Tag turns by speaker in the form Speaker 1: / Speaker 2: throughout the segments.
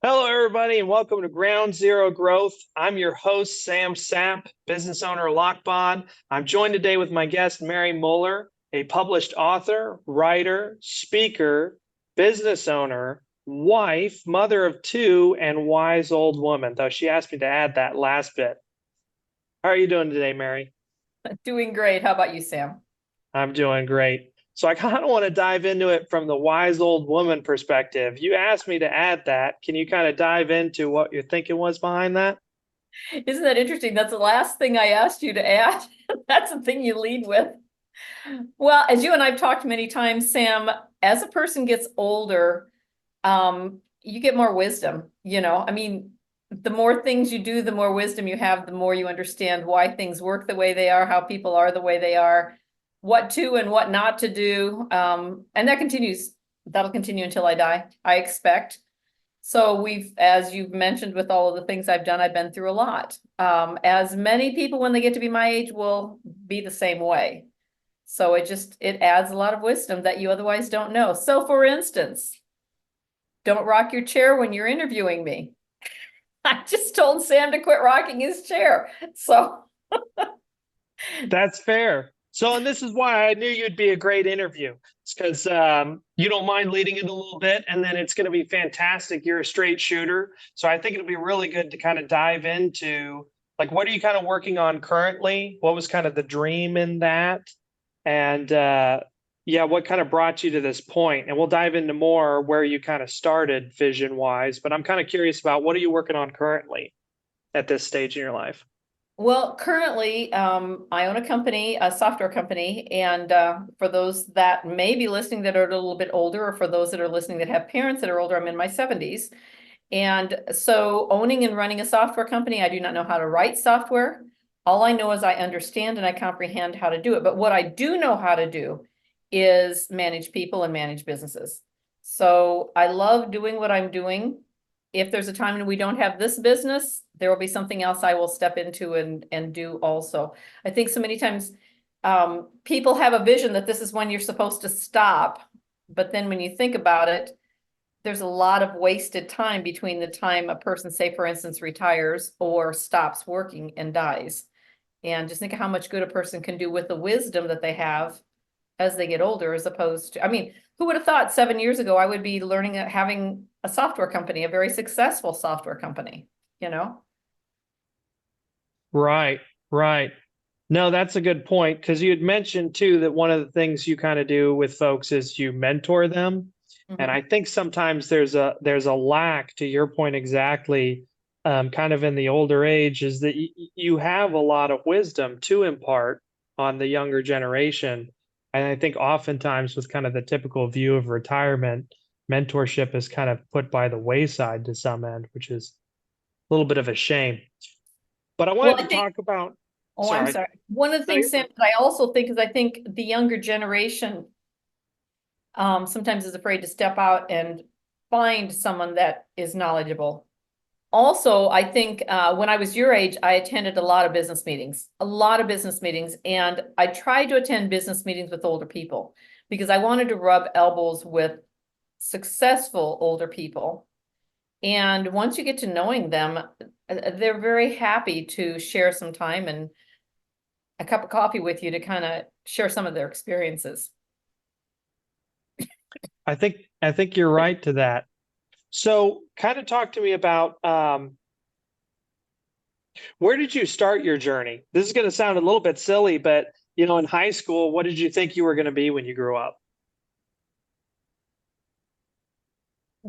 Speaker 1: Hello, everybody, and welcome to Ground Zero Growth. I'm your host, Sam Sapp, business owner of Lockbond. I'm joined today with my guest, Mary Moeller, a published author, writer, speaker, business owner, wife, mother of two, and wise old woman, though she asked me to add that last bit. How are you doing today, Mary?
Speaker 2: Doing great. How about you, Sam?
Speaker 1: I'm doing great. So I kind of want to dive into it from the wise old woman perspective. You asked me to add that. Can you kind of dive into what your thinking was behind that?
Speaker 2: Isn't that interesting? That's the last thing I asked you to add. That's the thing you lead with. Well, as you and I've talked many times, Sam, as a person gets older, you get more wisdom. The more things you do, the more wisdom you have, the more you understand why things work the way they are, how people are the way they are, what to and what not to do. And that continues. That'll continue until I die, I expect. So as you've mentioned with all of the things I've done, I've been through a lot. As many people when they get to be my age will be the same way. So it adds a lot of wisdom that you otherwise don't know. So for instance, don't rock your chair when you're interviewing me. I just told Sam to quit rocking his chair. So
Speaker 1: That's fair. So, and this is why I knew you'd be a great interview. It's because you don't mind leading it a little bit, and then it's going to be fantastic. You're a straight shooter. So I think it'll be really good to kind of dive into like what are you kind of working on currently? What was kind of the dream in that? And yeah, what kind of brought you to this point? And we'll dive into more where you kind of started vision wise. But I'm kind of curious about what are you working on currently at this stage in your life?
Speaker 2: Well, currently, I own a company, a software company, and for those that may be listening that are a little bit older, or for those that are listening that have parents that are older, I'm in my 70s. And so owning and running a software company, I do not know how to write software. All I know is I understand and I comprehend how to do it. But what I do know how to do is manage people and manage businesses. So I love doing what I'm doing. If there's a time when we don't have this business, there will be something else I will step into and do also. I think so many times people have a vision that this is when you're supposed to stop. But then when you think about it, there's a lot of wasted time between the time a person, say for instance, retires or stops working and dies. And just think of how much good a person can do with the wisdom that they have as they get older, as opposed to, I mean, who would have thought 7 years ago I would be learning having a software company, a very successful software company, you know?
Speaker 1: Right, right. No, that's a good point because you had mentioned too that one of the things you kind of do with folks is you mentor them. And
Speaker 2: Mhm.
Speaker 1: I think sometimes there's a lack to your point exactly, kind of in the older age is that you have a lot of wisdom to impart on the younger generation. And I think oftentimes with kind of the typical view of retirement, mentorship is kind of put by the wayside to some end, which is a little bit of a shame. But I
Speaker 2: Well,
Speaker 1: wanted
Speaker 2: I
Speaker 1: to
Speaker 2: think,
Speaker 1: talk about,
Speaker 2: oh, I'm
Speaker 1: sorry.
Speaker 2: sorry. One of the
Speaker 1: No,
Speaker 2: things,
Speaker 1: you're
Speaker 2: Sam, that I also think is I think the younger generation sometimes is afraid to step out and find someone that is knowledgeable. Also, I think when I was your age, I attended a lot of business meetings, and I tried to attend business meetings with older people because I wanted to rub elbows with successful older people. And once you get to knowing them, they're very happy to share some time and a cup of coffee with you to kind of share some of their experiences.
Speaker 1: I think you're right to that. So, kind of talk to me about where did you start your journey? This is going to sound a little bit silly, but in high school, what did you think you were going to be when you grew up?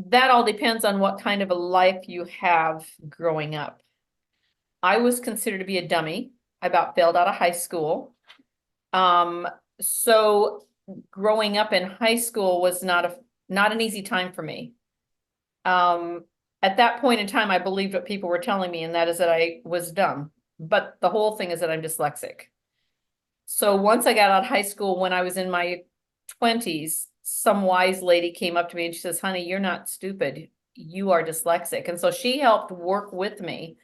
Speaker 2: That all depends on what kind of a life you have growing up. I was considered to be a dummy. I about failed out of high school. Um, so growing up in high school was not an easy time for me. Um, at that point in time, I believed what people were telling me, and that is that I was dumb. But the whole thing is that I'm dyslexic. So once I got out of high school, when I was in my 20s, some wise lady came up to me and she says, "Honey, you're not stupid. You are dyslexic." And so she helped work with me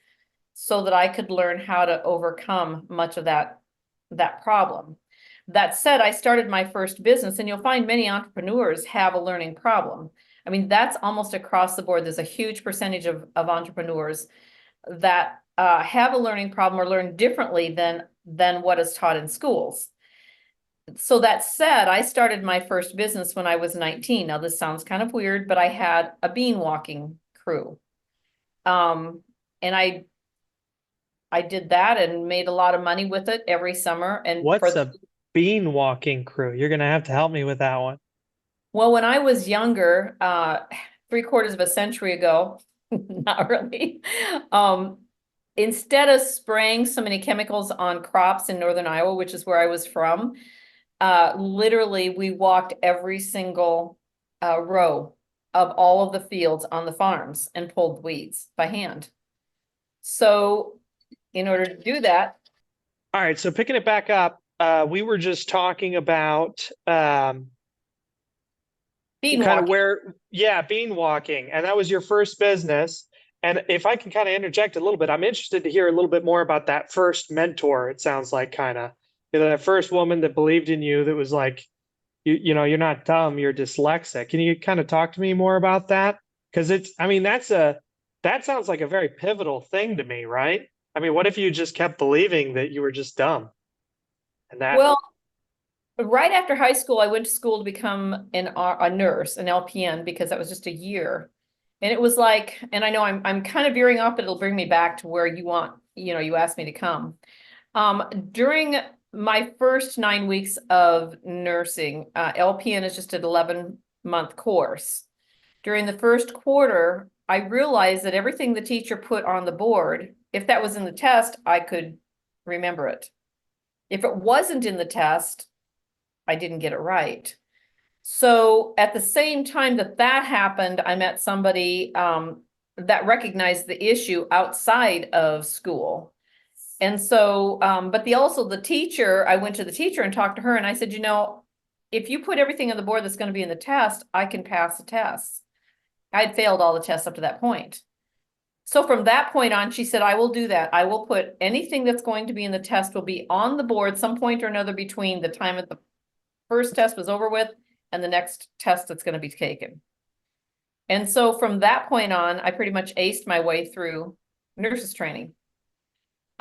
Speaker 2: so that I could learn how to overcome much of that problem. That said, I started my first business, and you'll find many entrepreneurs have a learning problem. I mean, that's almost across the board. There's a huge percentage of entrepreneurs that have a learning problem or learn differently than what is taught in schools. So that said, I started my first business when I was 19. Now, this sounds kind of weird, but I had a bean walking crew. And I did that and made a lot of money with it every summer. And
Speaker 1: What's
Speaker 2: for
Speaker 1: a bean walking crew? You're gonna have to help me with that one.
Speaker 2: Well, when I was younger, 3/4 of a century ago, not really. Um, Instead of spraying so many chemicals on crops in northern Iowa, which is where I was from, literally we walked every single row of all of the fields on the farms and pulled weeds by hand. So in order to do that,
Speaker 1: All right, so picking it back up, we were just talking about
Speaker 2: bean
Speaker 1: kind of
Speaker 2: walking.
Speaker 1: where, yeah, bean walking, and that was your first business. And if I can kind of interject a little bit, I'm interested to hear a little bit more about that first mentor. It sounds like kind of, that first woman that believed in you, that was like, you're not dumb, you're dyslexic. Can you kind of talk to me more about that? Because I mean, that sounds like a very pivotal thing to me, right? I mean, what if you just kept believing that you were just dumb and that,
Speaker 2: Well, right after high school, I went to school to become a nurse, an LPN, because that was just a year. And it was like, and I know I'm kind of veering off, but it'll bring me back to where you asked me to come. During my first 9 weeks of nursing, LPN is just an 11-month course. During the first quarter, I realized that everything the teacher put on the board, if that was in the test, I could remember it. If it wasn't in the test, I didn't get it right. So at the same time that happened, I met somebody that recognized the issue outside of school. And so, but the teacher, I went to the teacher and talked to her and I said, if you put everything on the board that's going to be in the test, I can pass the tests. I'd failed all the tests up to that point. So from that point on, she said, I will do that. I will put anything that's going to be in the test will be on the board some point or another between the time of the first test was over with and the next test that's going to be taken. And so from that point on, I pretty much aced my way through nurses training.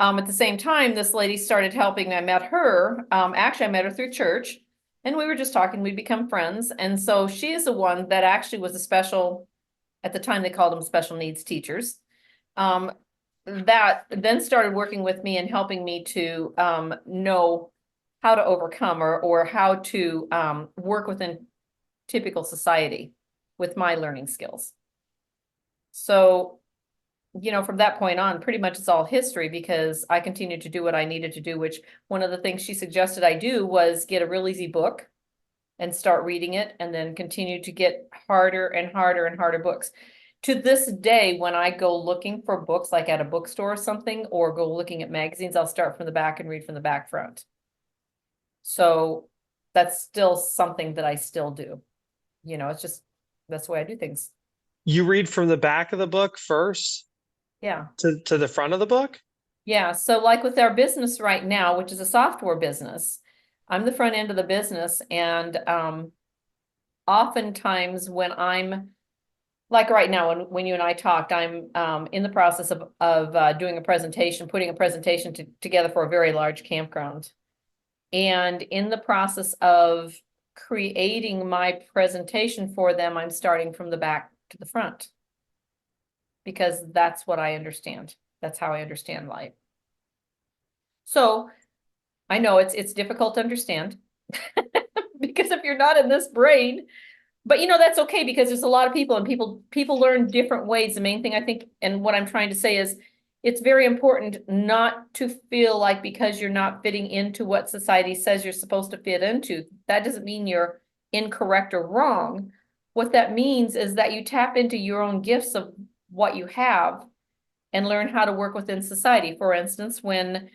Speaker 2: At the same time, this lady started helping me. I met her. Actually, I met her through church and we were just talking. We'd become friends. And so she is the one that actually was a special, at the time they called them special needs teachers. That then started working with me and helping me to know how to overcome or how to work within typical society with my learning skills. So, from that point on, pretty much it's all history because I continued to do what I needed to do, which one of the things she suggested I do was get a real easy book and start reading it and then continue to get harder and harder and harder books. To this day, when I go looking for books, like at a bookstore or something, or go looking at magazines, I'll start from the back and read from the back front. So that's still something that I still do. It's just, that's the way I do things.
Speaker 1: you read from the back of the book first
Speaker 2: Yeah.
Speaker 1: to the front of the book?
Speaker 2: Yeah. So like with our business right now, which is a software business, I'm the front end of the business. And oftentimes when I'm like right now, when you and I talked, I'm in the process of doing a presentation, putting a presentation together for a very large campground. And in the process of creating my presentation for them, I'm starting from the back to the front. Because that's what I understand. That's how I understand life. So I know it's difficult to understand because if you're not in this brain, but that's okay because there's a lot of people and people learn different ways. The main thing I think, and what I'm trying to say is it's very important not to feel like because you're not fitting into what society says you're supposed to fit into, that doesn't mean you're incorrect or wrong. What that means is that you tap into your own gifts of what you have and learn how to work within society. For instance, when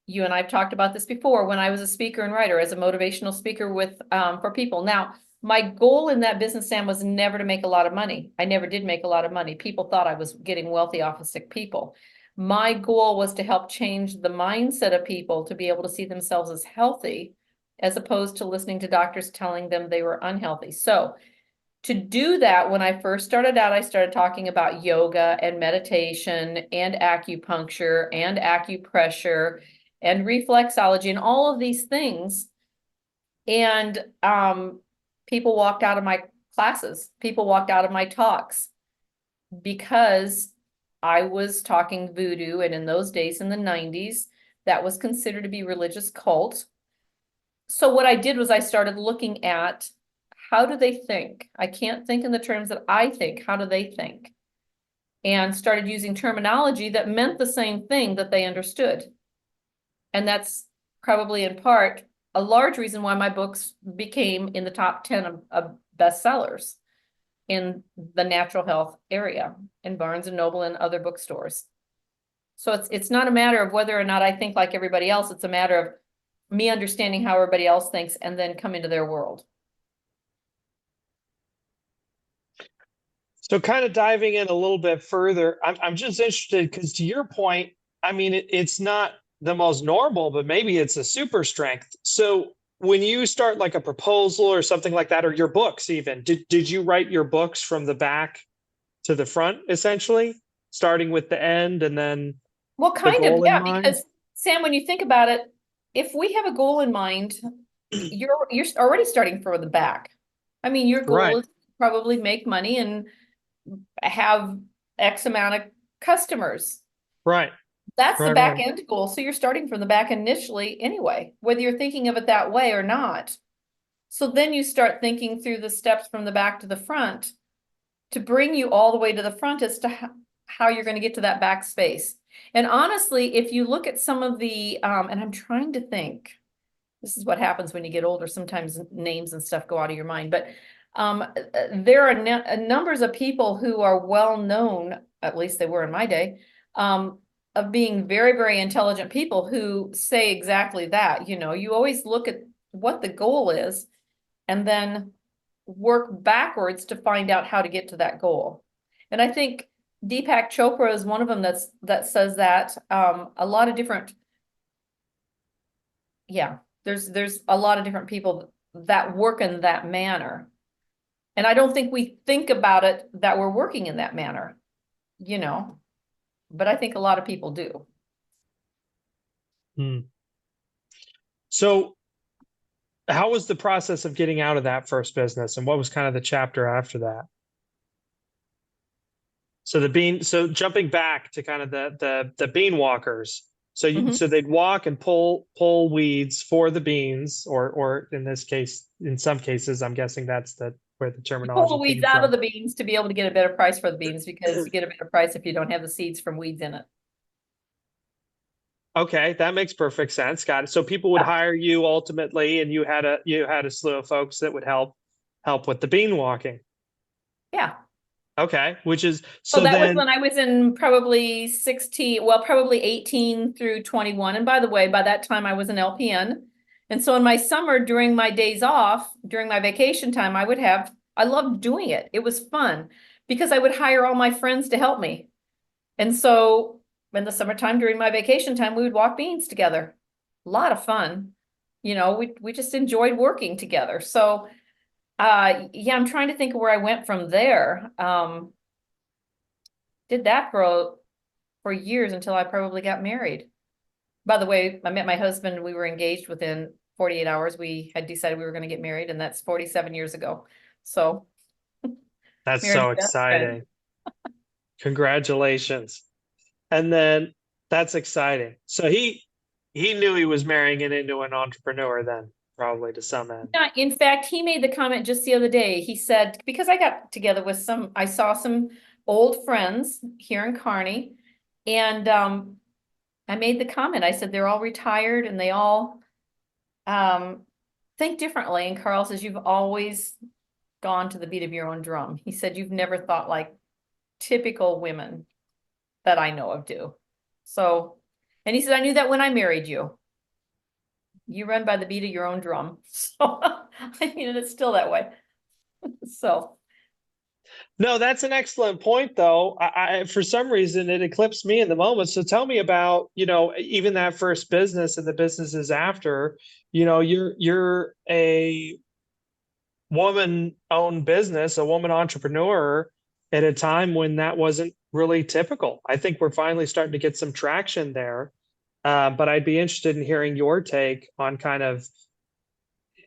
Speaker 2: you and I've talked about this before, when I was a speaker and writer as a motivational speaker for people. Now, my goal in that business, Sam, was never to make a lot of money. I never did make a lot of money. People thought I was getting wealthy off of sick people. My goal was to help change the mindset of people to be able to see themselves as healthy, as opposed to listening to doctors telling them they were unhealthy. So To do that, when I first started out, I started talking about yoga and meditation and acupuncture and acupressure and reflexology and all of these things. And people walked out of my classes, people walked out of my talks because I was talking voodoo. And in those days, in the 90s, that was considered to be religious cult. So what I did was I started looking at how do they think? I can't think in the terms that I think. How do they think? And started using terminology that meant the same thing that they understood. And that's probably in part a large reason why my books became in the top 10 of bestsellers in the natural health area in Barnes and Noble and other bookstores. So it's not a matter of whether or not I think like everybody else. It's a matter of me understanding how everybody else thinks and then come into their world.
Speaker 1: So kind of diving in a little bit further, I'm just interested because to your point, I mean, it's not the most normal, but maybe it's a super strength. So when you start like a proposal or something like that, or your books even, did you write your books from the back to the front, essentially, starting with the end and then
Speaker 2: Well,
Speaker 1: the
Speaker 2: kind of,
Speaker 1: goal in
Speaker 2: yeah,
Speaker 1: mind?
Speaker 2: because Sam, when you think about it, if we have a goal in mind, you're already starting for the back. I mean, your goal
Speaker 1: Right,
Speaker 2: is to probably make money and have X amount of customers.
Speaker 1: right,
Speaker 2: That's the
Speaker 1: right,
Speaker 2: back
Speaker 1: right.
Speaker 2: end goal. So you're starting from the back initially anyway, whether you're thinking of it that way or not. So then you start thinking through the steps from the back to the front to bring you all the way to the front as to how you're going to get to that back space. And honestly, if you look at some of the, and I'm trying to think, this is what happens when you get older. Sometimes names and stuff go out of your mind, but there are numbers of people who are well known, at least they were in my day, of being very, very intelligent people who say exactly that. You know, you always look at what the goal is and then work backwards to find out how to get to that goal. And I think Deepak Chopra is one of them that says that a lot of different, yeah, there's a lot of different people that work in that manner. And I don't think we think about it that we're working in that manner, you know, but I think a lot of people do.
Speaker 1: Hmm. So how was the process of getting out of that first business, and what was kind of the chapter after that? So jumping back to kind of the bean walkers.
Speaker 2: Mhm.
Speaker 1: So they'd walk and pull weeds for the beans, or in this case, in some cases, I'm guessing that's the where the
Speaker 2: You pull the
Speaker 1: terminology
Speaker 2: weeds
Speaker 1: came
Speaker 2: out of
Speaker 1: from.
Speaker 2: the beans to be able to get a better price for the beans because you get a better price if you don't have the seeds from weeds in it.
Speaker 1: Okay, that makes perfect sense. Got it. So people would
Speaker 2: Yeah.
Speaker 1: hire you ultimately, and you had a slew of folks that would help with the bean walking.
Speaker 2: Yeah.
Speaker 1: Okay, which is
Speaker 2: So
Speaker 1: so
Speaker 2: that was
Speaker 1: then
Speaker 2: when I was in probably 16, well, probably 18 through 21. And by the way, by that time I was an LPN. And so in my summer, during my days off, during my vacation time, I loved doing it. It was fun because I would hire all my friends to help me. And so in the summertime, during my vacation time, we would walk beans together. A lot of fun. You know, we just enjoyed working together. So yeah, I'm trying to think of where I went from there. Did that for years until I probably got married. By the way, I met my husband, we were engaged within 48 hours. We had decided we were going to get married, and that's 47 years ago. So
Speaker 1: that's
Speaker 2: married
Speaker 1: so
Speaker 2: a best friend.
Speaker 1: exciting. Congratulations. And then that's exciting. So he knew he was marrying it into an entrepreneur then, probably to some end.
Speaker 2: Yeah, in fact, he made the comment just the other day. He said, because I got together with I saw some old friends here in Kearney, and I made the comment. I said, they're all retired and they all um, think differently. And Carl says, you've always gone to the beat of your own drum. He said, you've never thought like typical women that I know of do. So, and he said, I knew that when I married you. You run by the beat of your own drum. So, I mean, it's still that way. So,
Speaker 1: No, that's an excellent point, though. For some reason it eclipsed me in the moment. So tell me about, even that first business and the businesses after. You're a woman owned business, a woman entrepreneur at a time when that wasn't really typical. I think we're finally starting to get some traction there. But I'd be interested in hearing your take on kind of,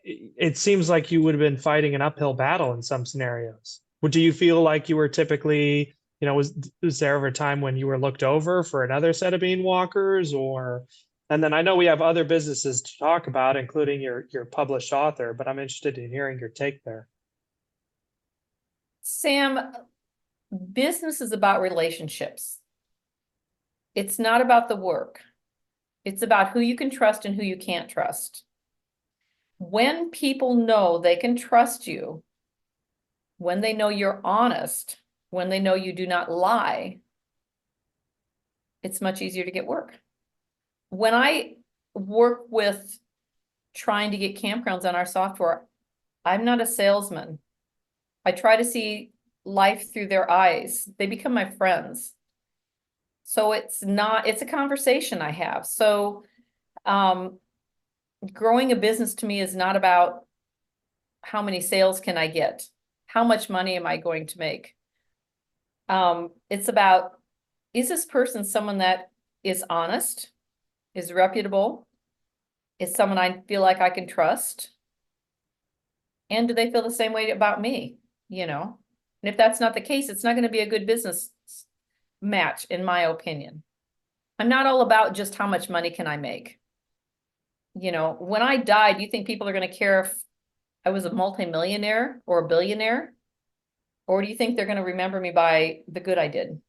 Speaker 1: it seems like you would have been fighting an uphill battle in some scenarios. Would do you feel like you were typically, was there ever a time when you were looked over for another set of bean walkers or, and then I know we have other businesses to talk about, including your published author, but I'm interested in hearing your take there.
Speaker 2: Sam, business is about relationships. It's not about the work. It's about who you can trust and who you can't trust. When people know they can trust you, when they know you're honest, when they know you do not lie, it's much easier to get work. When I work with trying to get campgrounds on our software, I'm not a salesman. I try to see life through their eyes. They become my friends. So it's a conversation I have. So growing a business to me is not about how many sales can I get? How much money am I going to make? It's about, is this person someone that is honest, is reputable, is someone I feel like I can trust? And do they feel the same way about me? And if that's not the case, it's not going to be a good business match, in my opinion. I'm not all about just how much money can I make. When I die, do you think people are going to care if I was a multimillionaire or a billionaire? Or do you think they're going to remember me by the good I did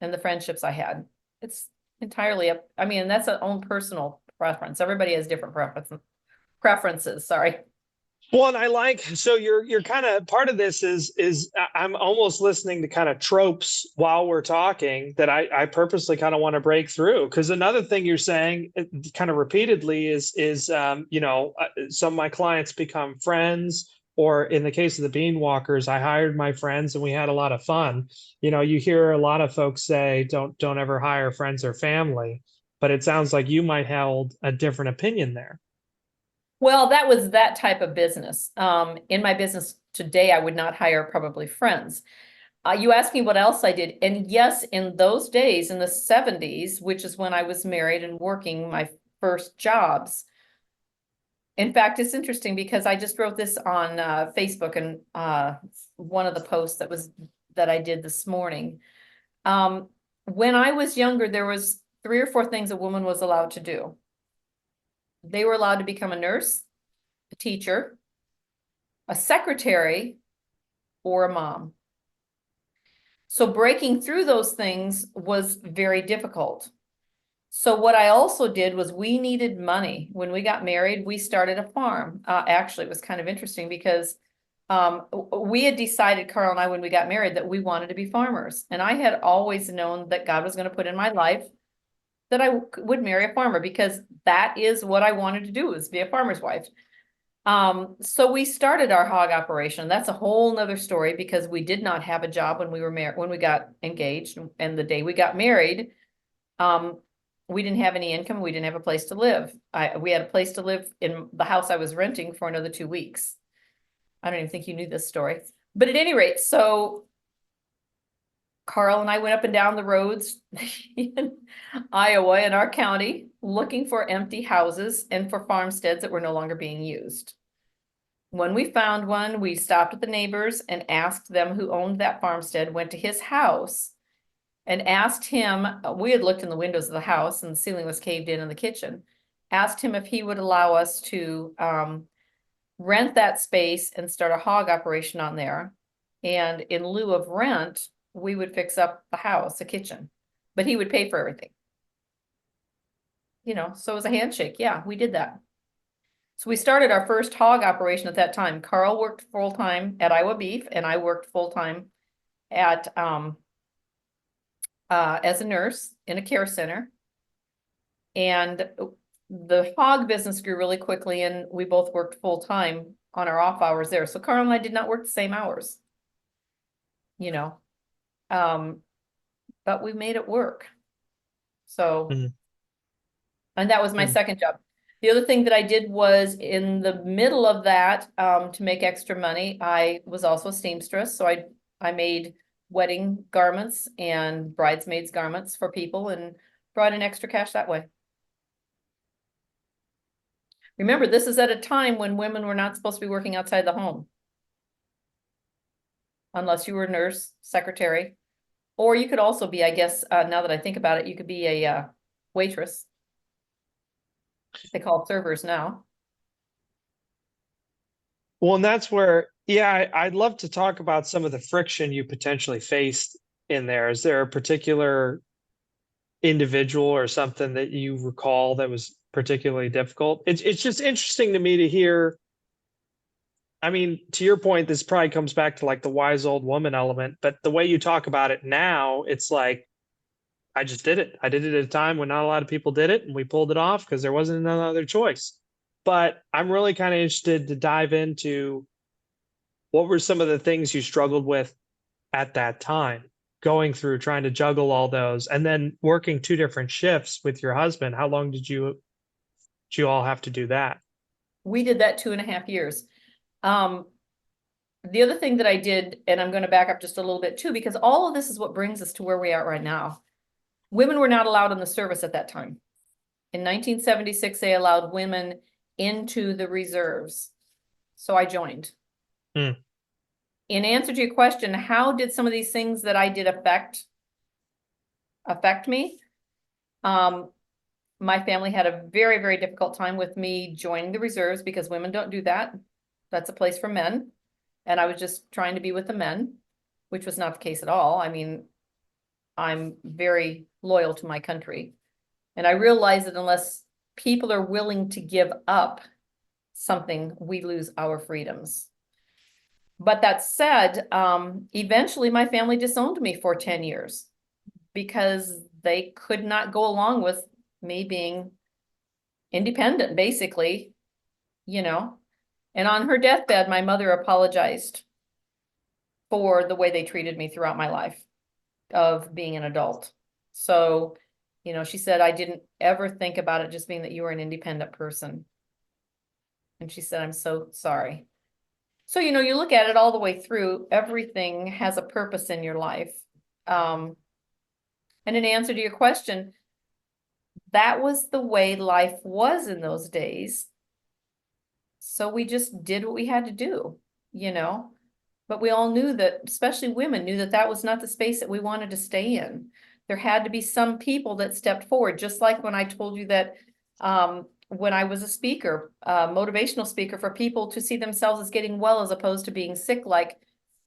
Speaker 2: and the friendships I had? It's entirely up. I mean, that's an own personal preference. Everybody has different preferences. Sorry.
Speaker 1: Well, and I like, so you're kind of part of this is I'm almost listening to kind of tropes while we're talking that I purposely kind of want to break through. Because another thing you're saying kind of repeatedly is some of my clients become friends, or in the case of the bean walkers, I hired my friends and we had a lot of fun. You hear a lot of folks say don't ever hire friends or family, but it sounds like you might held a different opinion there.
Speaker 2: Well, that was that type of business. In my business today, I would not hire probably friends. You asked me what else I did. And yes, in those days, in the 70s, which is when I was married and working my first jobs. In fact, it's interesting because I just wrote this on Facebook and one of the posts that I did this morning. When I was younger, there was 3 or 4 things a woman was allowed to do. They were allowed to become a nurse, a teacher, a secretary, or a mom. So breaking through those things was very difficult. So what I also did was we needed money. When we got married, we started a farm. Actually, it was kind of interesting because we had decided, Carl and I, when we got married, that we wanted to be farmers. And I had always known that God was going to put in my life that I would marry a farmer because that is what I wanted to do, is be a farmer's wife. So we started our hog operation. That's a whole nother story because we did not have a job when we were married, when we got engaged, and the day we got married, we didn't have any income. We didn't have a place to live. We had a place to live in the house I was renting for another 2 weeks. I don't even think you knew this story, but at any rate, so Carl and I went up and down the roads in Iowa in our county looking for empty houses and for farmsteads that were no longer being used. When we found one, we stopped at the neighbors and asked them who owned that farmstead, went to his house and asked him, we had looked in the windows of the house and the ceiling was caved in the kitchen, asked him if he would allow us to rent that space and start a hog operation on there. And in lieu of rent, we would fix up the house, the kitchen, but he would pay for everything. So it was a handshake. Yeah, we did that. So we started our first hog operation at that time. Carl worked full-time at Iowa Beef and I worked full-time at as a nurse in a care center. And the hog business grew really quickly and we both worked full-time on our off hours there. So Carl and I did not work the same hours, but we made it work. So,
Speaker 1: Mhm.
Speaker 2: and that was my second job. The other thing that I did was in the middle of that, to make extra money, I was also a seamstress. So I made wedding garments and bridesmaids garments for people and brought in extra cash that way. Remember, this is at a time when women were not supposed to be working outside the home. Unless you were a nurse, secretary, or you could also be, I guess, now that I think about it, you could be a waitress. They call servers now.
Speaker 1: Well, and that's where, yeah, I'd love to talk about some of the friction you potentially faced in there. Is there a particular individual or something that you recall that was particularly difficult? It's just interesting to me to hear. I mean, to your point, this probably comes back to like the wise old woman element, but the way you talk about it now, it's like I just did it. I did it at a time when not a lot of people did it, and we pulled it off because there wasn't another choice. But I'm really kind of interested to dive into what were some of the things you struggled with at that time, going through trying to juggle all those, and then working two different shifts with your husband. How long did you all have to do that?
Speaker 2: We did that 2.5 years. Um, the other thing that I did, and I'm going to back up just a little bit too, because all of this is what brings us to where we are right now. Women were not allowed in the service at that time. In 1976, they allowed women into the reserves. So I joined.
Speaker 1: Hmm.
Speaker 2: In answer to your question, how did some of these things that I did affect me? My family had a very, very difficult time with me joining the reserves because women don't do that. That's a place for men. And I was just trying to be with the men, which was not the case at all. I mean, I'm very loyal to my country. And I realize that unless people are willing to give up something, we lose our freedoms. But that said, eventually my family disowned me for 10 years because they could not go along with me being independent, basically, you know. And on her deathbed, my mother apologized for the way they treated me throughout my life of being an adult. So, she said, I didn't ever think about it just being that you were an independent person. And she said, I'm so sorry. So, you look at it all the way through, everything has a purpose in your life. And in answer to your question, that was the way life was in those days. So we just did what we had to do, you know? But we all knew that, especially women, knew that that was not the space that we wanted to stay in. There had to be some people that stepped forward, just like when I told you that when I was a speaker, motivational speaker for people to see themselves as getting well as opposed to being sick, like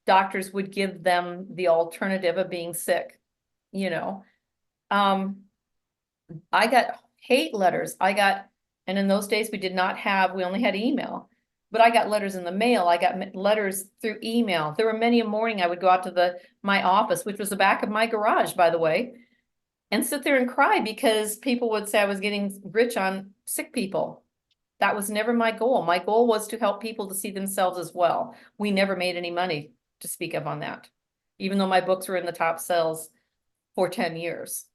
Speaker 2: doctors would give them the alternative of being sick, you know. I got hate letters. And in those days we only had email, but I got letters in the mail. I got letters through email. There were many a morning I would go out to my office, which was the back of my garage, by the way, and sit there and cry because people would say I was getting rich on sick people. That was never my goal. My goal was to help people to see themselves as well. We never made any money to speak of on that, even though my books were in the top sales for 10 years.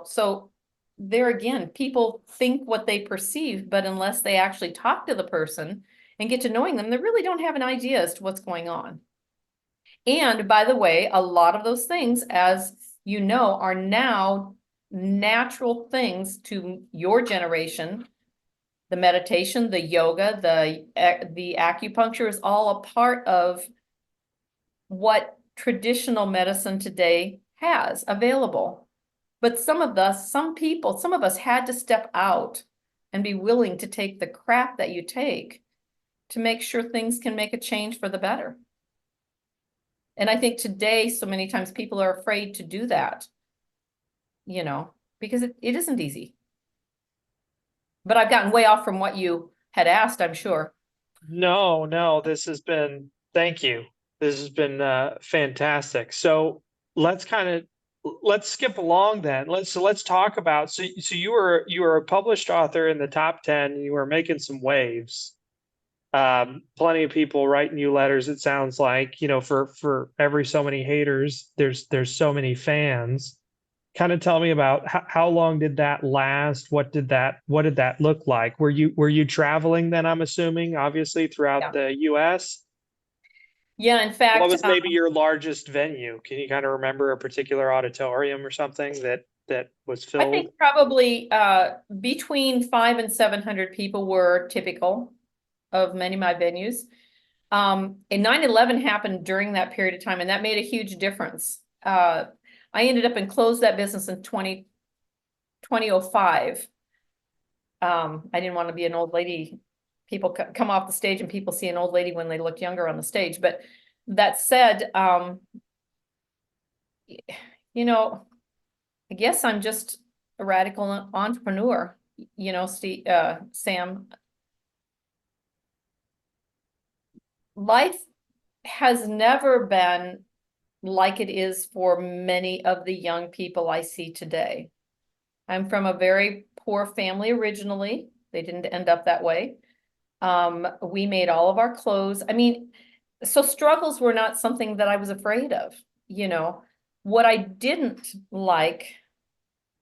Speaker 2: So there again, people think what they perceive, but unless they actually talk to the person and get to knowing them, they really don't have an idea as to what's going on. And by the way, a lot of those things, as you know, are now natural things to your generation. The meditation, the yoga, the acupuncture is all a part of what traditional medicine today has available. But some of us had to step out and be willing to take the crap that you take to make sure things can make a change for the better. And I think today, so many times people are afraid to do that, because it isn't easy. But I've gotten way off from what you had asked, I'm sure.
Speaker 1: No, no, thank you. This has been fantastic. So let's kind of let's skip along then. Let's talk about so you were a published author in the top 10, you were making some waves. Plenty of people writing you letters, it sounds like, for every so many haters, there's so many fans. kind of tell me about how long did that last? What did that look like? Were you traveling then, I'm assuming, obviously throughout
Speaker 2: Yeah.
Speaker 1: the US?
Speaker 2: Yeah, in
Speaker 1: What
Speaker 2: fact,
Speaker 1: was maybe your largest venue? Can you kind of remember a particular auditorium or something that was
Speaker 2: I
Speaker 1: filled?
Speaker 2: think probably between 500 and 700 people were typical of many of my venues. And 9/11 happened during that period of time, and that made a huge difference. I ended up and closed that business in 2005. I didn't want to be an old lady. People come off the stage and people see an old lady when they look younger on the stage. But that said, you know, I guess I'm just a radical entrepreneur, Steve, Sam. Life has never been like it is for many of the young people I see today. I'm from a very poor family originally. They didn't end up that way. We made all of our clothes. I mean, so struggles were not something that I was afraid of, you know. What I didn't like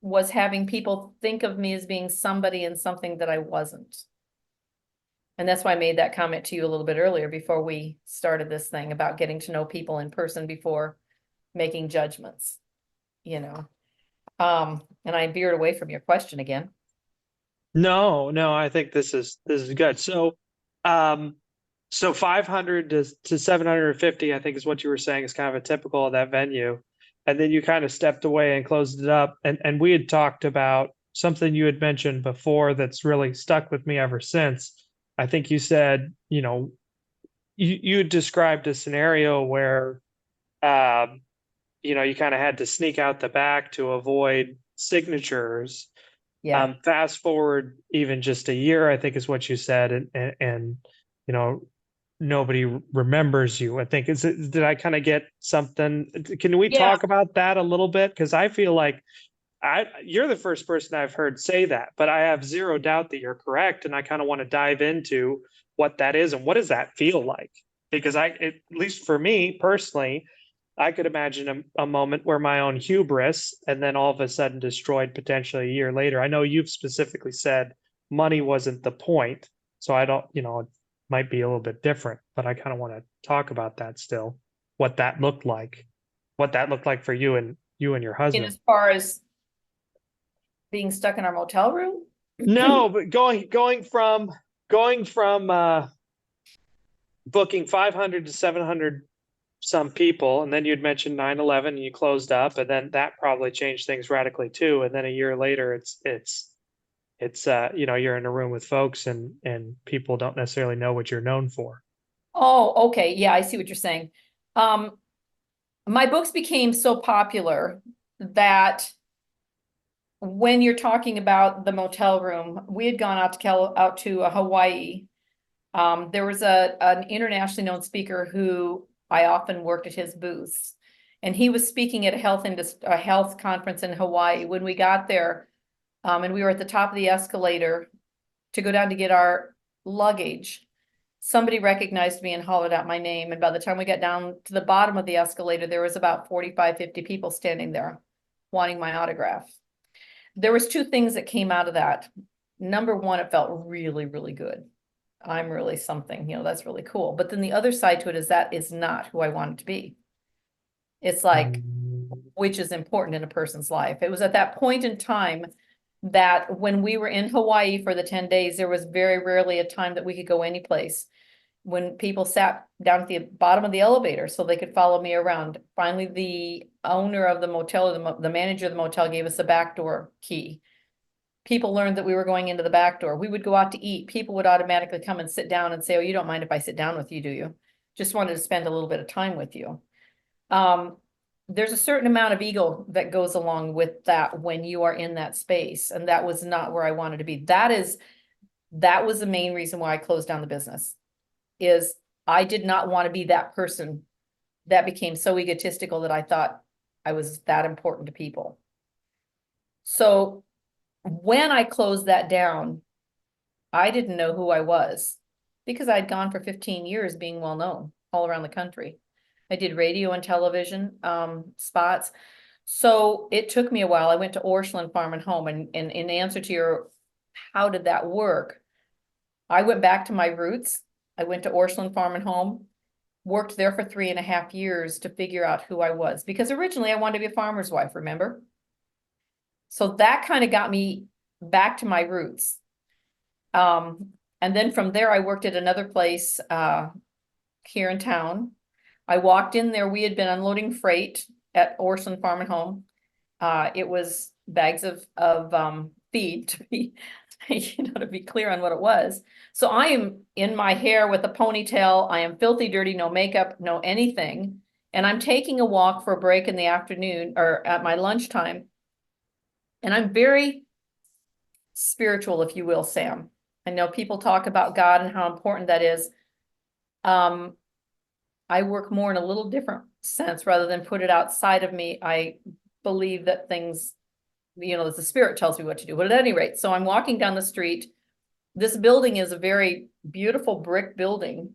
Speaker 2: was having people think of me as being somebody and something that I wasn't. And that's why I made that comment to you a little bit earlier before we started this thing about getting to know people in person before making judgments, you know. And I veered away from your question again.
Speaker 1: No, no, I think this is good. So 500 to 750, I think is what you were saying is kind of a typical of that venue. And then you kind of stepped away and closed it up. And we had talked about something you had mentioned before that's really stuck with me ever since. I think you said, you had described a scenario where um, you kind of had to sneak out the back to avoid signatures.
Speaker 2: Yeah.
Speaker 1: Fast forward even just a year, I think is what you said, and you know, nobody remembers you. I think did I kind of get something? Can we
Speaker 2: Yeah.
Speaker 1: talk about that a little bit? Because I feel like you're the first person I've heard say that, but I have zero doubt that you're correct, and I kind of want to dive into what that is and what does that feel like? Because at least for me personally, I could imagine a moment where my own hubris and then all of a sudden destroyed potentially a year later. I know you've specifically said money wasn't the point, so I don't, it might be a little bit different, but I kind of want to talk about that still, what that looked like for you and your
Speaker 2: And
Speaker 1: husband.
Speaker 2: as far as being stuck in our motel room,
Speaker 1: No, but going from booking 500 to 700 some people, and then you'd mentioned 9/11 and you closed up, and then that probably changed things radically too. And then a year later, you're in a room with folks and people don't necessarily know what you're known for.
Speaker 2: oh, okay. Yeah, I see what you're saying. Um, my books became so popular that when you're talking about the motel room, we had gone out to Hawaii. There was an internationally known speaker who I often worked at his booths, and he was speaking at a health conference in Hawaii. When we got there, and we were at the top of the escalator to go down to get our luggage, somebody recognized me and hollered out my name. And by the time we got down to the bottom of the escalator, there was about 45, 50 people standing there wanting my autograph. There was two things that came out of that. Number one, it felt really, really good. I'm really something, that's really cool. But then the other side to it is that is not who I wanted to be. It's like,
Speaker 1: Mm.
Speaker 2: which is important in a person's life. It was at that point in time that when we were in Hawaii for the 10 days, there was very rarely a time that we could go any place. When people sat down at the bottom of the elevator so they could follow me around. Finally, the owner of the motel, or the manager of the motel gave us a backdoor key. People learned that we were going into the back door. We would go out to eat. People would automatically come and sit down and say, "Oh, you don't mind if I sit down with you, do you? Just wanted to spend a little bit of time with you." Um, there's a certain amount of ego that goes along with that when you are in that space, and that was not where I wanted to be. That was the main reason why I closed down the business. Is I did not want to be that person that became so egotistical that I thought I was that important to people. So when I closed that down, I didn't know who I was because I'd gone for 15 years being well known all around the country. I did radio and television spots. So it took me a while. I went to Orscheln Farm and Home, and in answer to your, how did that work? I went back to my roots. I went to Orscheln Farm and Home, worked there for 3.5 years to figure out who I was, because originally I wanted to be a farmer's wife, remember? So that kind of got me back to my roots. And then from there, I worked at another place here in town. I walked in there, we had been unloading freight at Orson Farm and Home. It was bags of feed, to be, to be clear on what it was. So I am in my hair with a ponytail. I am filthy dirty, no makeup, no anything. And I'm taking a walk for a break in the afternoon or at my lunchtime. And I'm very spiritual, if you will, Sam. I know people talk about God and how important that is. I work more in a little different sense rather than put it outside of me. I believe that things, that the spirit tells me what to do. But at any rate, so I'm walking down the street. This building is a very beautiful brick building.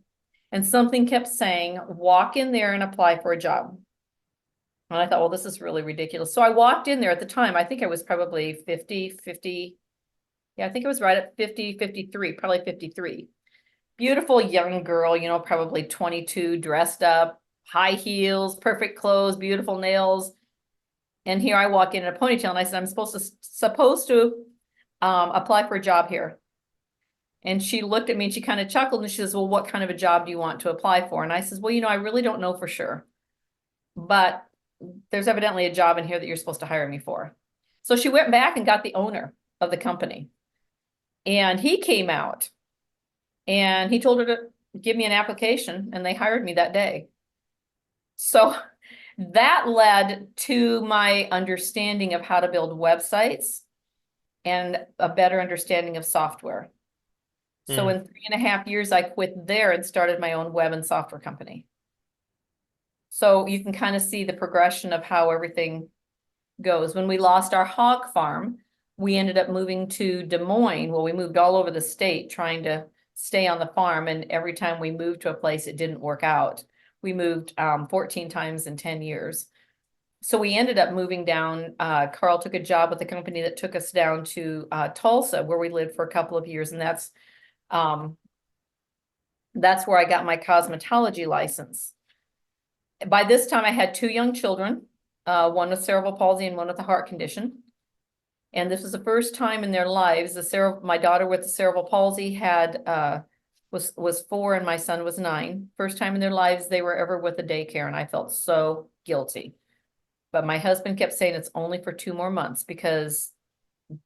Speaker 2: And something kept saying, walk in there and apply for a job. And I thought, well, this is really ridiculous. So I walked in there at the time. I think I was probably 50. Yeah, I think it was right at 50, 53, probably 53. Beautiful young girl, probably 22, dressed up, high heels, perfect clothes, beautiful nails. And here I walk in a ponytail and I said, I'm supposed to apply for a job here. And she looked at me and she kind of chuckled and she says, well, what kind of a job do you want to apply for? And I says, well, I really don't know for sure, but there's evidently a job in here that you're supposed to hire me for. So she went back and got the owner of the company. And he came out and he told her to give me an application and they hired me that day. So that led to my understanding of how to build websites and a better understanding of software. So in 3.5 years, I quit there and started my own web and software company. So you can kind of see the progression of how everything goes. When we lost our hog farm, we ended up moving to Des Moines. Well, we moved all over the state trying to stay on the farm. And every time we moved to a place, it didn't work out. We moved 14 times in 10 years. So we ended up moving down. Carl took a job with a company that took us down to Tulsa, where we lived for a couple of years. And that's where I got my cosmetology license. By this time, I had 2 young children, one with cerebral palsy and one with a heart condition. And this was the first time in their lives, my daughter with the cerebral palsy was 4 and my son was 9. First time in their lives they were ever with a daycare, and I felt so guilty. But my husband kept saying it's only for 2 more months because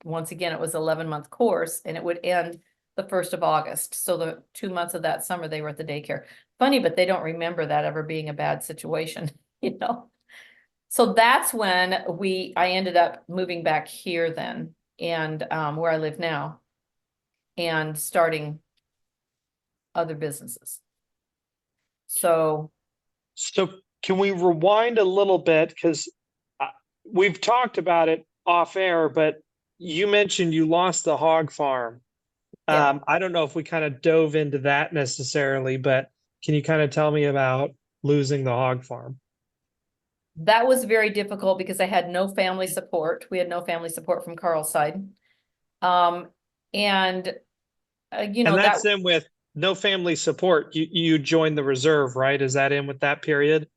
Speaker 2: once again, it was 11-month course and it would end the 1st of August. So the 2 months of that summer, they were at the daycare. Funny, but they don't remember that ever being a bad situation, So that's when I ended up moving back here then, and where I live now, and starting other businesses. So
Speaker 1: can we rewind a little bit? Because we've talked about it off air, but you mentioned you lost the hog farm.
Speaker 2: yeah.
Speaker 1: I don't know if we kind of dove into that necessarily, but can you kind of tell me about losing the hog farm?
Speaker 2: That was very difficult because I had no family support. We had no family support from Carl's side. And
Speaker 1: And that's in with no family support. You joined the reserve, right? Is that in with that period?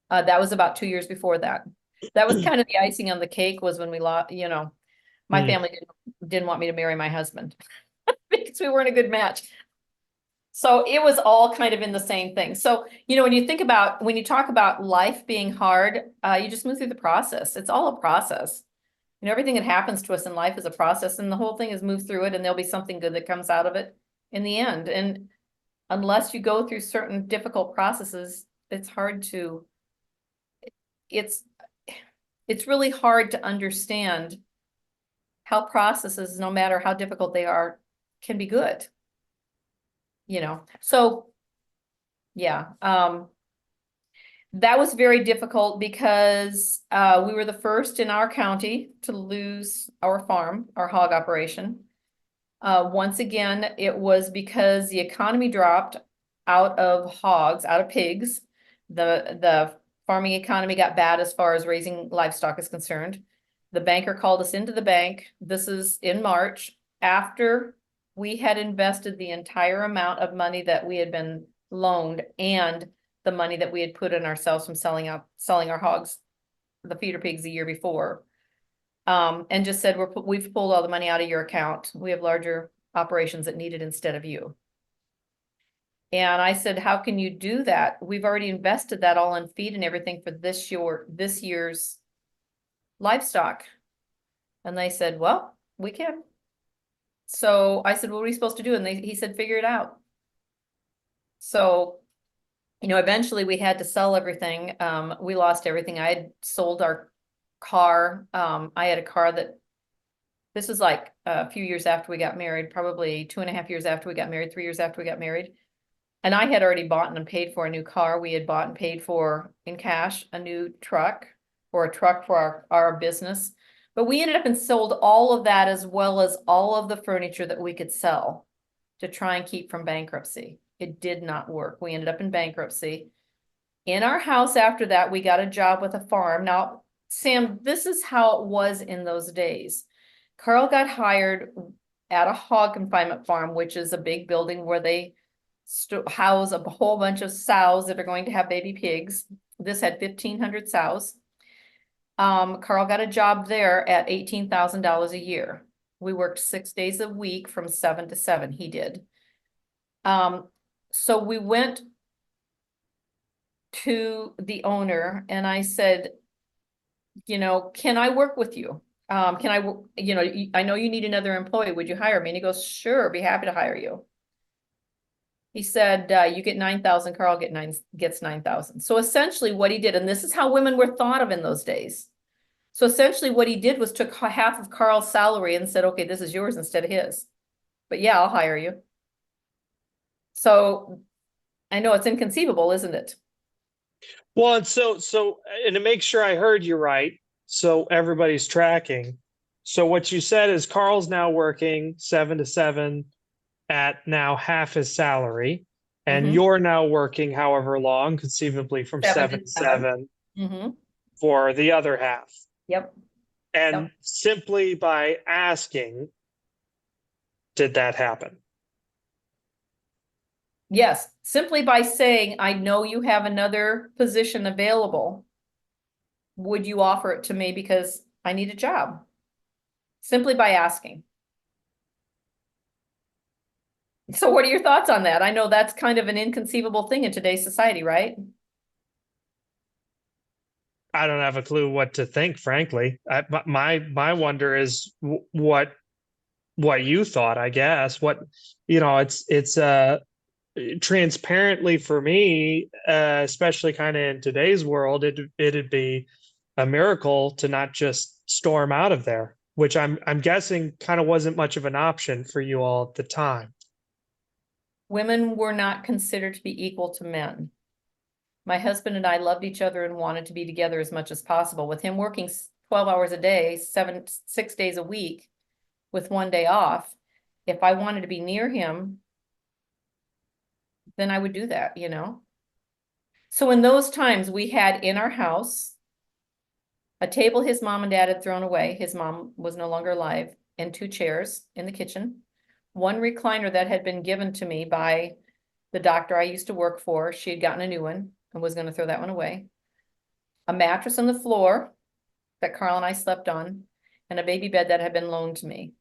Speaker 2: That was about 2 years before that. That was kind of the icing on the cake, was when we lost, my family didn't want me to marry my husband because we weren't a good match. So it was all kind of in the same thing. So, when you talk about life being hard, you just move through the process. It's all a process. Everything that happens to us in life is a process, and the whole thing is move through it, and there'll be something good that comes out of it in the end. And unless you go through certain difficult processes, it's really hard to understand how processes, no matter how difficult they are, can be good. So yeah, that was very difficult because we were the first in our county to lose our farm, our hog operation. Once again, it was because the economy dropped out of hogs, out of pigs. The farming economy got bad as far as raising livestock is concerned. The banker called us into the bank. This is in March, after we had invested the entire amount of money that we had been loaned and the money that we had put in ourselves from selling our hogs, the feeder pigs the year before. And just said, we've pulled all the money out of your account. We have larger operations that need it instead of you. And I said, how can you do that? We've already invested that all in feed and everything for this year's livestock. And they said, well, we can. So I said, what are we supposed to do? And he said, figure it out. So, eventually we had to sell everything. We lost everything. I had sold our car. I had a car this was like a few years after we got married, probably 2.5 years after we got married, 3 years after we got married. And I had already bought and paid for a new car. We had bought and paid for in cash a new truck, or a truck for our business. But we ended up and sold all of that, as well as all of the furniture that we could sell to try and keep from bankruptcy. It did not work. We ended up in bankruptcy. In our house after that, we got a job with a farm. Now, Sam, this is how it was in those days. Carl got hired at a hog confinement farm, which is a big building where they house a whole bunch of sows that are going to have baby pigs. This had 1,500 sows. Carl got a job there at $18,000 a year. We worked 6 days a week from 7 to 7. He did. So we went to the owner and I said, can I work with you? I know you need another employee. Would you hire me? And he goes, sure, be happy to hire you. He said, you get 9,000, Carl gets 9,000. So essentially what he did, and this is how women were thought of in those days. So essentially what he did was took half of Carl's salary and said, okay, this is yours instead of his. But yeah, I'll hire you. So I know it's inconceivable, isn't it?
Speaker 1: Well, and and to make sure I heard you right, so everybody's tracking. So what you said is Carl's now working 7 to 7 at now half his salary, and you're now working however long, conceivably from 7 to 7 for the other half.
Speaker 2: Yep.
Speaker 1: And simply by asking, did that happen?
Speaker 2: Yes, simply by saying, I know you have another position available. Would you offer it to me because I need a job? Simply by asking. So what are your thoughts on that? I know that's kind of an inconceivable thing in today's society, right?
Speaker 1: I don't have a clue what to think, frankly. My wonder is what you thought, I guess. It's transparently for me, especially kind of in today's world, it'd be a miracle to not just storm out of there, which I'm guessing kind of wasn't much of an option for you all at the time.
Speaker 2: Women were not considered to be equal to men. My husband and I loved each other and wanted to be together as much as possible. With him working 12 hours a day, 6 days a week, with 1 day off, if I wanted to be near him, then I would do that, So in those times, we had in our house a table his mom and dad had thrown away. His mom was no longer alive, and 2 chairs in the kitchen. 1 recliner that had been given to me by the doctor I used to work for. She had gotten a new one and was going to throw that one away. A mattress on the floor that Carl and I slept on, and a baby bed that had been loaned to me.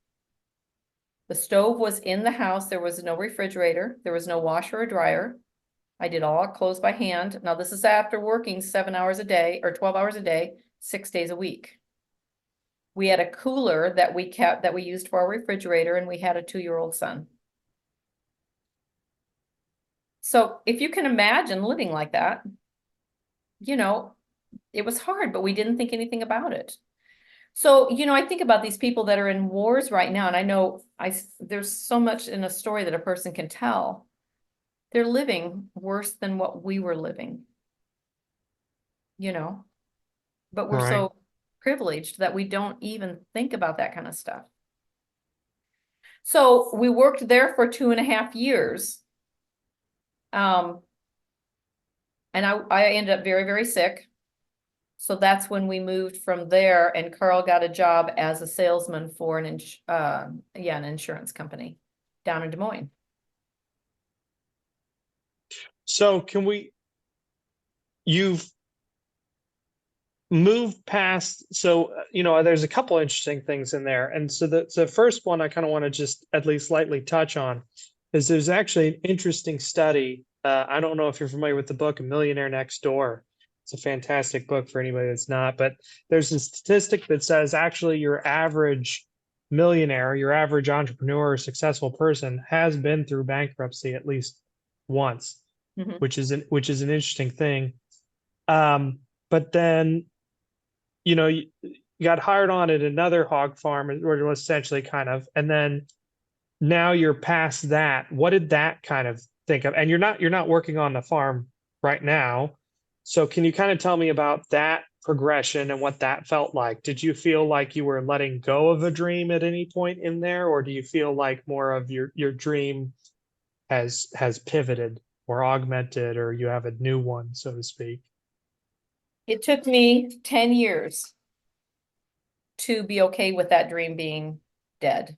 Speaker 2: The stove was in the house. There was no refrigerator. There was no washer or dryer. I did all our clothes by hand. Now this is after working 7 hours a day or 12 hours a day, 6 days a week. We had a cooler that we used for our refrigerator, and we had a 2-year-old son. So if you can imagine living like that, it was hard, but we didn't think anything about it. So, I think about these people that are in wars right now, and I know there's so much in a story that a person can tell. They're living worse than what we were living, but we're so privileged that we don't even think about that kind of stuff. So we worked there for 2.5 years. And I ended up very, very sick. So that's when we moved from there, and Carl got a job as a salesman for an insurance company down in Des Moines.
Speaker 1: So you've moved past, so there's a couple interesting things in there. And so the first one I kind of want to just at least lightly touch on is there's actually an interesting study. I don't know if you're familiar with the book A Millionaire Next Door. It's a fantastic book for anybody that's not, but there's a statistic that says actually your average millionaire, your average entrepreneur or successful person has been through bankruptcy at least once,
Speaker 2: Mhm.
Speaker 1: which is an interesting thing. But then you got hired on at another hog farm, or essentially kind of, and then now you're past that. What did that kind of think of? And you're not working on the farm right now. So can you kind of tell me about that progression and what that felt like? Did you feel like you were letting go of a dream at any point in there, or do you feel like more of your dream has pivoted or augmented, or you have a new one, so to speak?
Speaker 2: It took me 10 years to be okay with that dream being dead.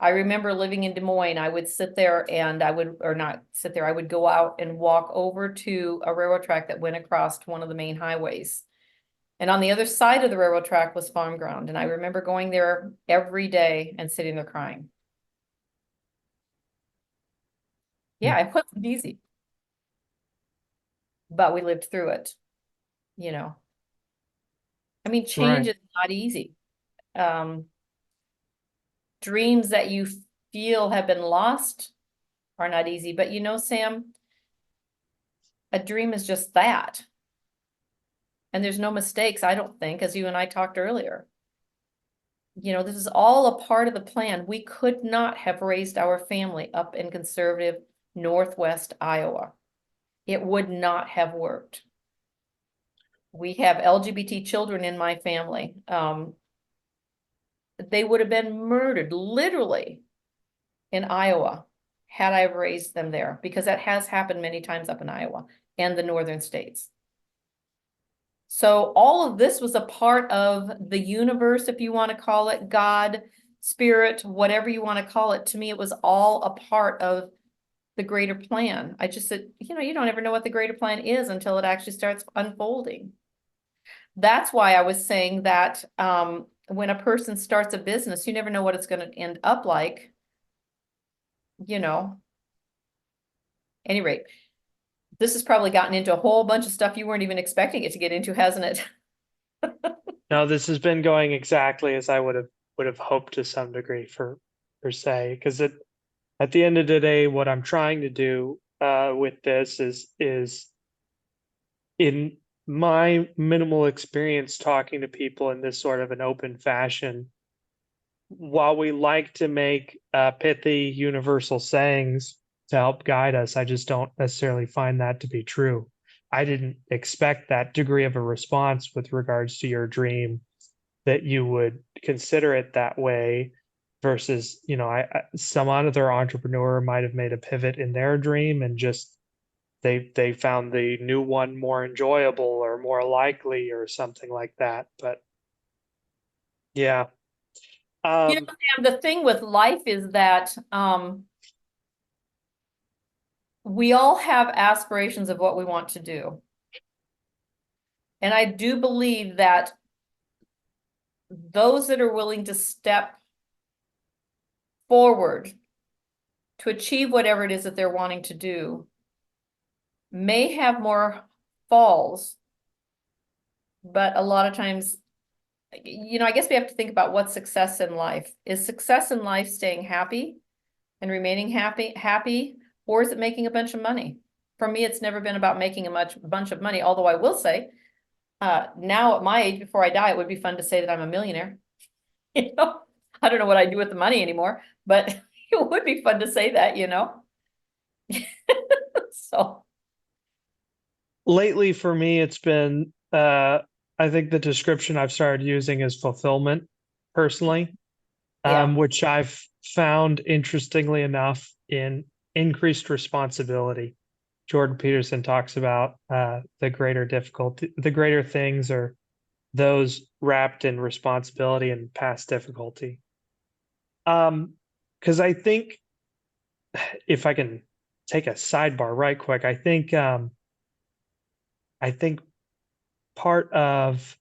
Speaker 2: I remember living in Des Moines, I would sit there and or not sit there, I would go out and walk over to a railroad track that went across one of the main highways. And on the other side of the railroad track was farm ground. And I remember going there every day and sitting there crying. Yeah, it wasn't easy, but we lived through it, you know. I mean, change
Speaker 1: Right.
Speaker 2: is not easy. Um, Dreams that you feel have been lost are not easy, but Sam, a dream is just that. And there's no mistakes, I don't think, as you and I talked earlier. This is all a part of the plan. We could not have raised our family up in conservative Northwest Iowa. It would not have worked. We have LGBT children in my family. They would have been murdered, literally, in Iowa had I raised them there, because that has happened many times up in Iowa and the northern states. So all of this was a part of the universe, if you want to call it God, spirit, whatever you want to call it. To me, it was all a part of the greater plan. I just said, you don't ever know what the greater plan is until it actually starts unfolding. That's why I was saying that when a person starts a business, you never know what it's going to end up like. you know, Any rate, this has probably gotten into a whole bunch of stuff you weren't even expecting it to get into, hasn't it?
Speaker 1: No, this has been going exactly as I would have hoped to some degree per se, because at the end of the day, what I'm trying to do with this is in my minimal experience talking to people in this sort of an open fashion, while we like to make pithy universal sayings to help guide us, I just don't necessarily find that to be true. I didn't expect that degree of a response with regards to your dream, that you would consider it that way versus, some other entrepreneur might have made a pivot in their dream and just they found the new one more enjoyable or more likely or something like that. But yeah. Um,
Speaker 2: Sam, the thing with life is that we all have aspirations of what we want to do. And I do believe that those that are willing to step forward to achieve whatever it is that they're wanting to do may have more falls, but a lot of times, I guess we have to think about what's success in life. Is success in life staying happy and remaining happy, or is it making a bunch of money? For me, it's never been about making a bunch of money, although I will say, now at my age, before I die, it would be fun to say that I'm a millionaire. You know, I don't know what I do with the money anymore, but it would be fun to say that. So,
Speaker 1: Lately for me, it's been I think the description I've started using is fulfillment personally,
Speaker 2: yeah.
Speaker 1: which I've found interestingly enough in increased responsibility. Jordan Peterson talks about the greater difficulty, the greater things are those wrapped in responsibility and past difficulty. Because I think if I can take a sidebar right quick, I think part of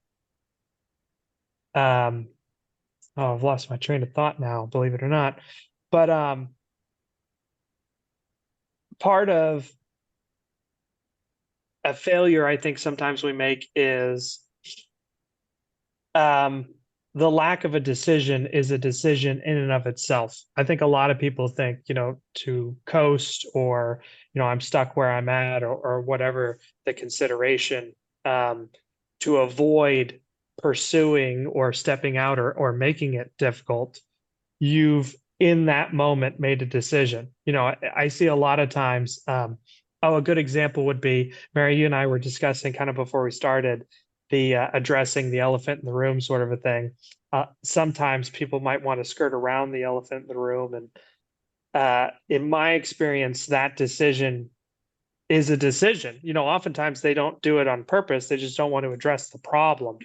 Speaker 1: um, oh, I've lost my train of thought now, believe it or not. But part of a failure I think sometimes we make is um, the lack of a decision is a decision in and of itself. I think a lot of people think, to coast or, I'm stuck where I'm at or whatever the consideration, to avoid pursuing or stepping out or making it difficult. You've in that moment made a decision. I see a lot of times, a good example would be, Mary, you and I were discussing kind of before we started the addressing the elephant in the room sort of a thing. Sometimes people might want to skirt around the elephant in the room. And in my experience, that decision is a decision. Oftentimes they don't do it on purpose. They just don't want to address the problem.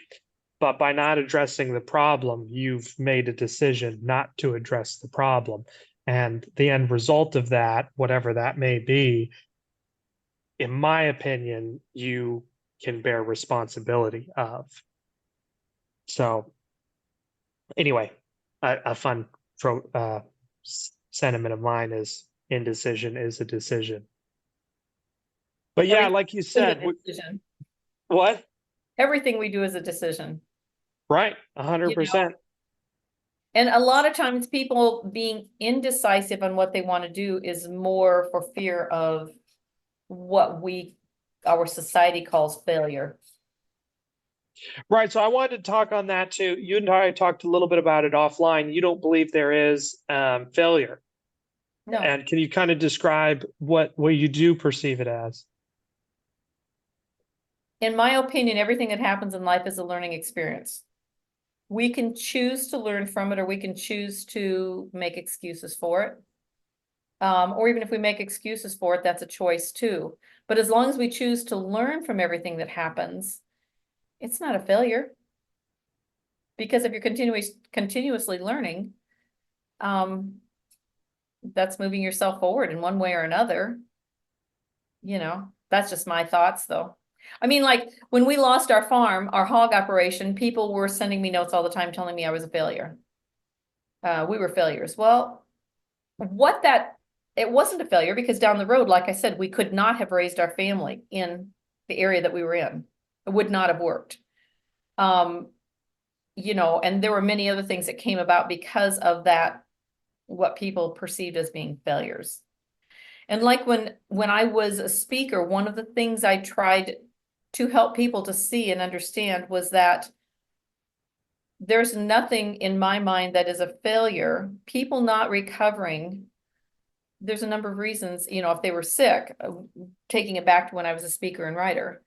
Speaker 1: But by not addressing the problem, you've made a decision not to address the problem. And the end result of that, whatever that may be, in my opinion, you can bear responsibility of. So, anyway, a fun sentiment of mine is indecision is a decision. But yeah,
Speaker 2: Everything
Speaker 1: like you
Speaker 2: is a
Speaker 1: said,
Speaker 2: decision.
Speaker 1: what?
Speaker 2: Everything we do is a decision,
Speaker 1: Right,
Speaker 2: you know.
Speaker 1: 100%.
Speaker 2: And a lot of times people being indecisive on what they want to do is more for fear of what our society calls failure.
Speaker 1: Right. So I wanted to talk on that too. You and I talked a little bit about it offline. You don't believe there is failure.
Speaker 2: No,
Speaker 1: And can you kind of describe what you do perceive it as?
Speaker 2: in my opinion, everything that happens in life is a learning experience. We can choose to learn from it, or we can choose to make excuses for it. Or even if we make excuses for it, that's a choice too. But as long as we choose to learn from everything that happens, it's not a failure. Because if you're continuously learning, um, that's moving yourself forward in one way or another. That's just my thoughts though. I mean, like when we lost our farm, our hog operation, people were sending me notes all the time telling me I was a failure. We were failures. Well, it wasn't a failure because down the road, like I said, we could not have raised our family in the area that we were in. It would not have worked. Um, and there were many other things that came about because of that, what people perceived as being failures. And like when I was a speaker, one of the things I tried to help people to see and understand was that there's nothing in my mind that is a failure. People not recovering, there's a number of reasons, if they were sick, taking it back to when I was a speaker and writer.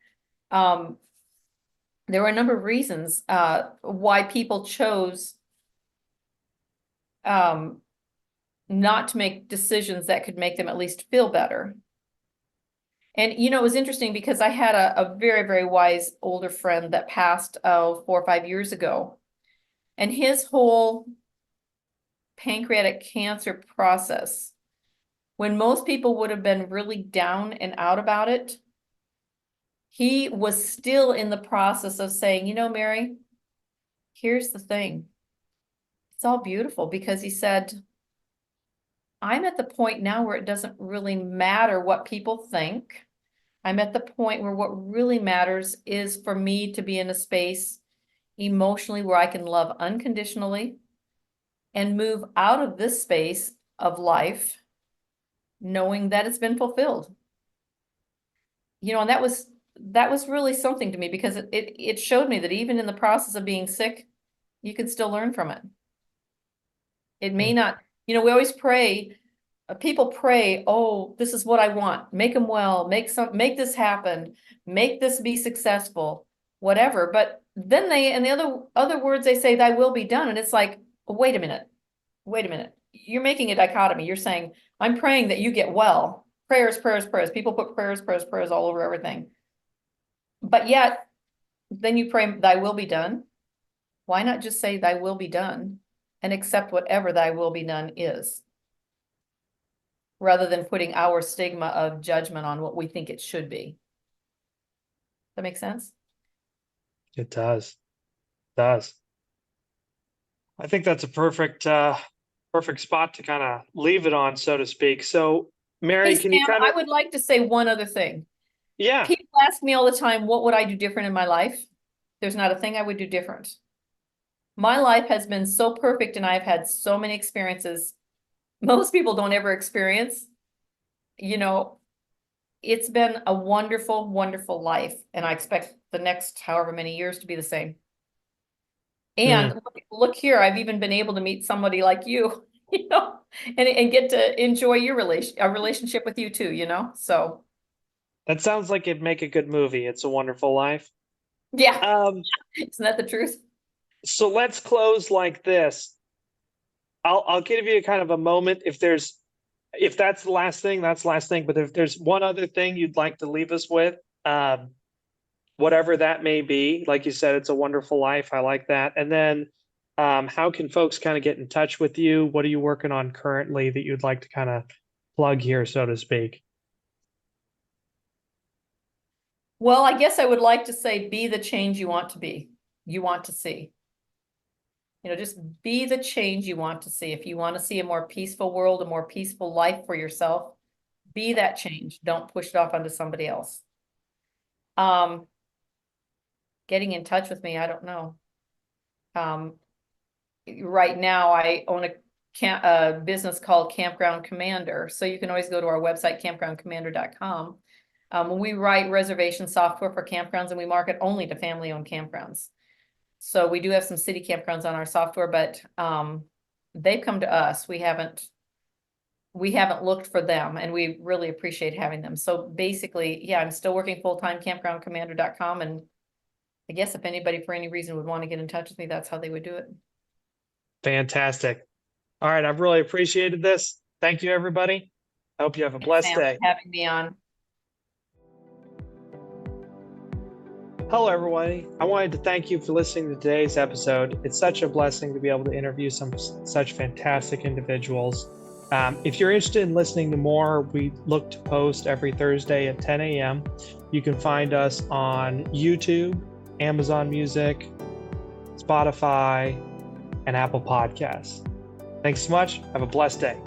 Speaker 2: There were a number of reasons why people chose not to make decisions that could make them at least feel better. And it was interesting because I had a very, very wise older friend that passed 4 or 5 years ago. And his whole pancreatic cancer process, when most people would have been really down and out about it, he was still in the process of saying, Mary, here's the thing. It's all beautiful because he said, I'm at the point now where it doesn't really matter what people think. I'm at the point where what really matters is for me to be in a space emotionally where I can love unconditionally and move out of this space of life knowing that it's been fulfilled. And that was really something to me because it showed me that even in the process of being sick, you can still learn from it. It may not, we always pray, people pray, oh, this is what I want. Make them well, make this happen, make this be successful, whatever. But then in the other words, they say, thy will be done. And it's like, wait a minute. You're making a dichotomy. You're saying, I'm praying that you get well. Prayers, prayers, prayers. People put prayers, prayers, prayers all over everything. But yet, then you pray, thy will be done. Why not just say thy will be done and accept whatever thy will be done is? Rather than putting our stigma of judgment on what we think it should be. That makes sense?
Speaker 1: It does. Does. I think that's a perfect spot to kind of leave it on, so to speak. So, Mary,
Speaker 2: Hey,
Speaker 1: can you
Speaker 2: Sam,
Speaker 1: kind
Speaker 2: I
Speaker 1: of,
Speaker 2: would like to say one other thing.
Speaker 1: yeah,
Speaker 2: People ask me all the time, what would I do different in my life? There's not a thing I would do different. My life has been so perfect and I've had so many experiences most people don't ever experience. You know, it's been a wonderful, wonderful life, and I expect the next however many years to be the same.
Speaker 1: mm,
Speaker 2: And look here, I've even been able to meet somebody like you, you know, and get to enjoy your relationship with you too, you know? So
Speaker 1: that sounds like it'd make a good movie. It's a Wonderful Life.
Speaker 2: yeah,
Speaker 1: Um,
Speaker 2: isn't that the truth?
Speaker 1: so let's close like this. I'll give you kind of a moment if that's the last thing, that's the last thing. But if there's one other thing you'd like to leave us with, whatever that may be, like you said, it's a wonderful life. I like that. And then, how can folks kind of get in touch with you? What are you working on currently that you'd like to kind of plug here, so to speak?
Speaker 2: Well, I guess I would like to say be the change you want to be, you want to see. You know, just be the change you want to see. If you want to see a more peaceful world, a more peaceful life for yourself, be that change. Don't push it off onto somebody else. Um, getting in touch with me, I don't know. Um, right now I own a business called Campground Commander. So you can always go to our website, campgroundcommander.com. We write reservation software for campgrounds and we market only to family-owned campgrounds. So we do have some city campgrounds on our software, but they've come to us. We haven't looked for them and we really appreciate having them. So basically, yeah, I'm still working full-time campgroundcommander.com. And I guess if anybody for any reason would want to get in touch with me, that's how they would do it.
Speaker 1: Fantastic. All right, I've really appreciated this. Thank you, everybody. I hope you have a
Speaker 2: Thanks,
Speaker 1: blessed
Speaker 2: Sam,
Speaker 1: day.
Speaker 2: for having me on.
Speaker 1: Hello, everybody. I wanted to thank you for listening to today's episode. It's such a blessing to be able to interview such fantastic individuals. If you're interested in listening to more, we look to post every Thursday at 10 a.m. You can find us on YouTube, Amazon Music, Spotify, and Apple Podcasts. Thanks so much. Have a blessed day.